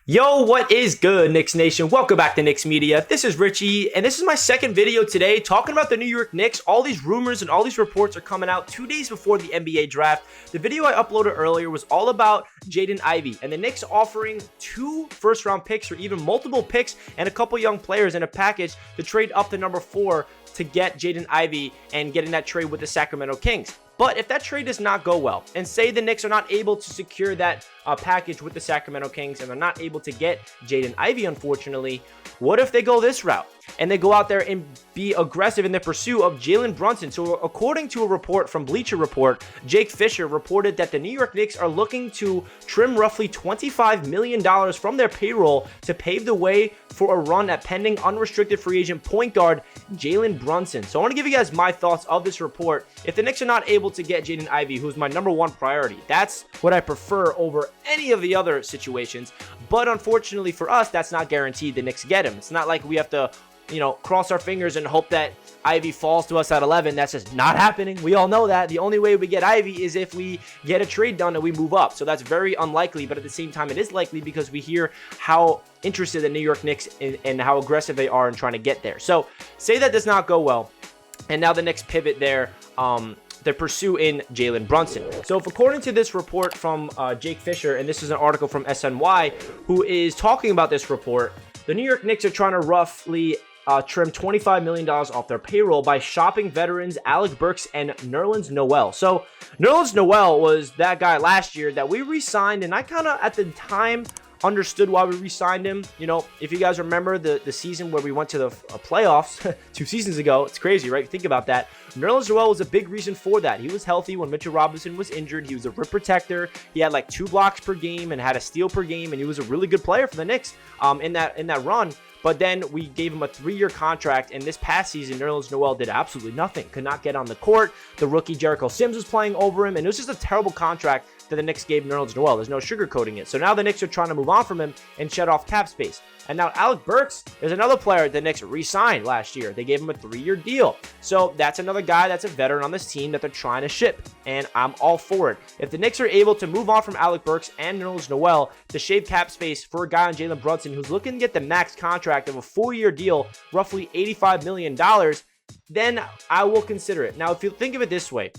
Yo, what is good, Knicks Nation? Welcome back to Knicks Media. This is Richie, and this is my second video today talking about the New York Knicks. All these rumors and all these reports are coming out 2 days before the NBA draft. The video I uploaded earlier was all about Jaden Ivey and the Knicks offering 2 first-round picks or even multiple picks and a couple young players in a package to trade up to number 4 to get Jaden Ivey and getting that trade with the Sacramento Kings. But if that trade does not go well, and say the Knicks are not able to secure that package with the Sacramento Kings and they're not able to get Jaden Ivey, unfortunately, what if they go this route and they go out there and be aggressive in their pursuit of Jalen Brunson? So according to a report from Bleacher Report, Jake Fischer reported that the New York Knicks are looking to trim roughly $25 million from their payroll to pave the way for a run at pending unrestricted free agent point guard Jalen Brunson. So I want to give you guys my thoughts of this report. If the Knicks are not able to get Jaden Ivey, who's my #1 priority, that's what I prefer over any of the other situations. But unfortunately for us, that's not guaranteed the Knicks get him. It's not like we have to, cross our fingers and hope that Ivey falls to us at 11. That's just not happening. We all know that. The only way we get Ivey is if we get a trade done and we move up. So that's very unlikely, but at the same time, it is likely because we hear how interested the New York Knicks and how aggressive they are in trying to get there. So say that does not go well, and now the Knicks pivot their pursuit in Jalen Brunson. So if according to this report from Jake Fischer, and this is an article from SNY, who is talking about this report, the New York Knicks are trying to roughly trim $25 million off their payroll by shopping veterans Alec Burks and Nerlens Noel. So Nerlens Noel was that guy last year that we re-signed, and I kind of at the time understood why we re-signed him. If you guys remember the season where we went to the playoffs 2 seasons ago, it's crazy, right? Think about that. Nerlens Noel was a big reason for that. He was healthy when Mitchell Robinson was injured. He was a rim protector. He had like 2 blocks per game and had a steal per game, and he was a really good player for the Knicks in that run. But then we gave him a 3-year contract, and this past season, Nerlens Noel did absolutely nothing. Could not get on the court. The rookie Jericho Sims was playing over him, and it was just a terrible contract that the Knicks gave Nerlens Noel. There's no sugarcoating it. So now the Knicks are trying to move on from him and shut off cap space. And now Alec Burks is another player the Knicks re-signed last year. They gave him a 3-year deal. So that's another guy that's a veteran on this team that they're trying to ship, and I'm all for it. If the Knicks are able to move on from Alec Burks and Nerlens Noel to shave cap space for a guy on Jalen Brunson who's looking to get the max contract of a 4-year deal, roughly $85 million, then I will consider it. Now, if you think of it this way,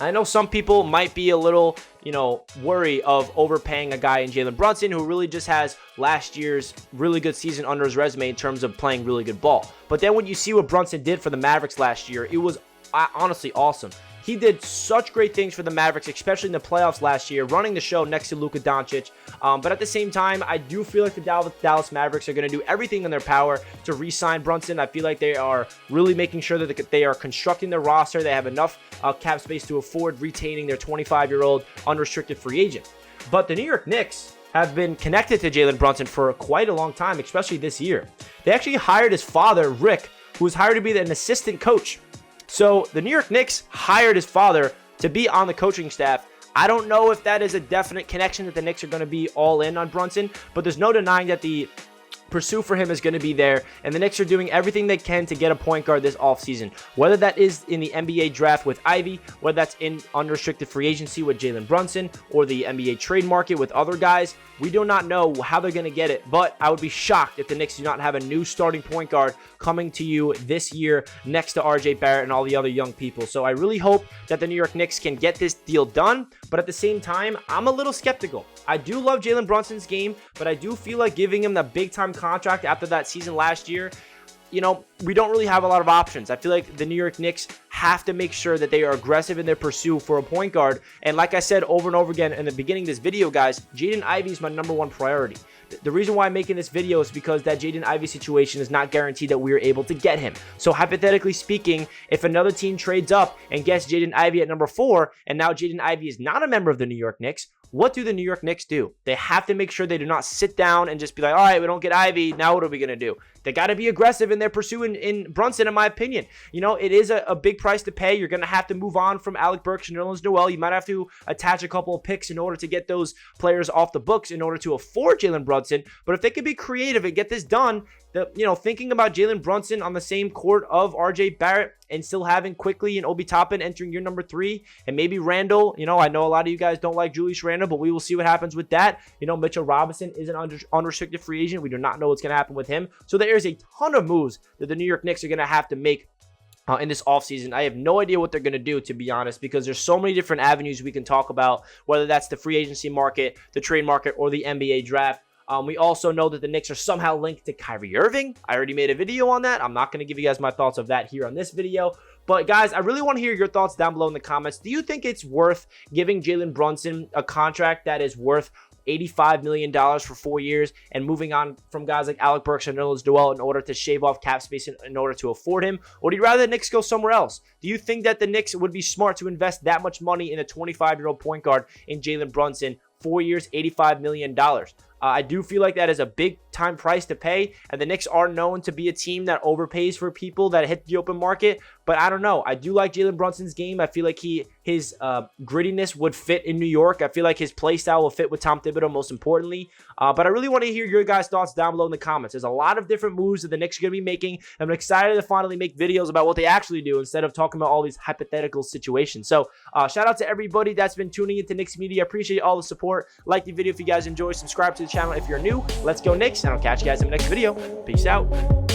I know some people might be a little, worry of overpaying a guy in Jalen Brunson who really just has last year's really good season under his resume in terms of playing really good ball. But then when you see what Brunson did for the Mavericks last year, it was honestly awesome. He did such great things for the Mavericks, especially in the playoffs last year, running the show next to Luka Doncic. But at the same time, I do feel like the Dallas Mavericks are going to do everything in their power to re-sign Brunson. I feel like they are really making sure that they are constructing their roster. They have enough cap space to afford retaining their 25-year-old unrestricted free agent. But the New York Knicks have been connected to Jalen Brunson for quite a long time, especially this year. They actually hired his father, Rick, who was hired to be an assistant coach. So the New York Knicks hired his father to be on the coaching staff. I don't know if that is a definite connection that the Knicks are going to be all in on Brunson, but there's no denying that the pursuit for him is going to be there, and the Knicks are doing everything they can to get a point guard this offseason. Whether that is in the NBA draft with Ivey, whether that's in unrestricted free agency with Jalen Brunson, or the NBA trade market with other guys, we do not know how they're going to get it, but I would be shocked if the Knicks do not have a new starting point guard coming to you this year next to RJ Barrett and all the other young people. So I really hope that the New York Knicks can get this deal done, but at the same time, I'm a little skeptical. I do love Jalen Brunson's game, but I do feel like giving him the big-time contract after that season last year, we don't really have a lot of options. I feel like the New York Knicks have to make sure that they are aggressive in their pursuit for a point guard. And like I said over and over again in the beginning of this video, guys, Jaden Ivey is my #1 priority. The reason why I'm making this video is because that Jaden Ivey situation is not guaranteed that we are able to get him. So hypothetically speaking, if another team trades up and gets Jaden Ivey at #4, and now Jaden Ivey is not a member of the New York Knicks, what do the New York Knicks do? They have to make sure they do not sit down and just be like, all right, we don't get Ivey, now what are we going to do? They got to be aggressive in their pursuit in Brunson, in my opinion. It is a big price to pay. You're going to have to move on from Alec Burks and Nerlens Noel. You might have to attach a couple of picks in order to get those players off the books in order to afford Jalen Brunson. But if they could be creative and get this done, thinking about Jalen Brunson on the same court of RJ Barrett and still having Quickly and Obi Toppin entering year number 3, and maybe Randall. I know a lot of you guys don't like Julius Randle, but we will see what happens with that. Mitchell Robinson is an unrestricted free agent. We do not know what's going to happen with him. So there is a ton of moves that the New York Knicks are going to have to make in this offseason. I have no idea what they're going to do, to be honest, because there's so many different avenues we can talk about, whether that's the free agency market, the trade market, or the NBA draft. We also know that the Knicks are somehow linked to Kyrie Irving. I already made a video on that. I'm not going to give you guys my thoughts of that here on this video. But guys, I really want to hear your thoughts down below in the comments. Do you think it's worth giving Jalen Brunson a contract that is worth $85 million for 4 years and moving on from guys like Alec Burks and Nerlens Noel in order to shave off cap space in order to afford him? Or do you rather the Knicks go somewhere else? Do you think that the Knicks would be smart to invest that much money in a 25-year-old point guard in Jalen Brunson? 4 years, $85 million. I do feel like that is a big time price to pay, and the Knicks are known to be a team that overpays for people that hit the open market, but I don't know. I do like Jalen Brunson's game. I feel like his grittiness would fit in New York. I feel like his play style will fit with Tom Thibodeau, most importantly, but I really want to hear your guys' thoughts down below in the comments. There's a lot of different moves that the Knicks are going to be making. I'm excited to finally make videos about what they actually do instead of talking about all these hypothetical situations. So shout out to everybody that's been tuning into Knicks Media. I appreciate all the support. Like the video if you guys enjoy. Subscribe to the channel if you're new. Let's go Knicks, and I'll catch you guys in the next video. Peace out.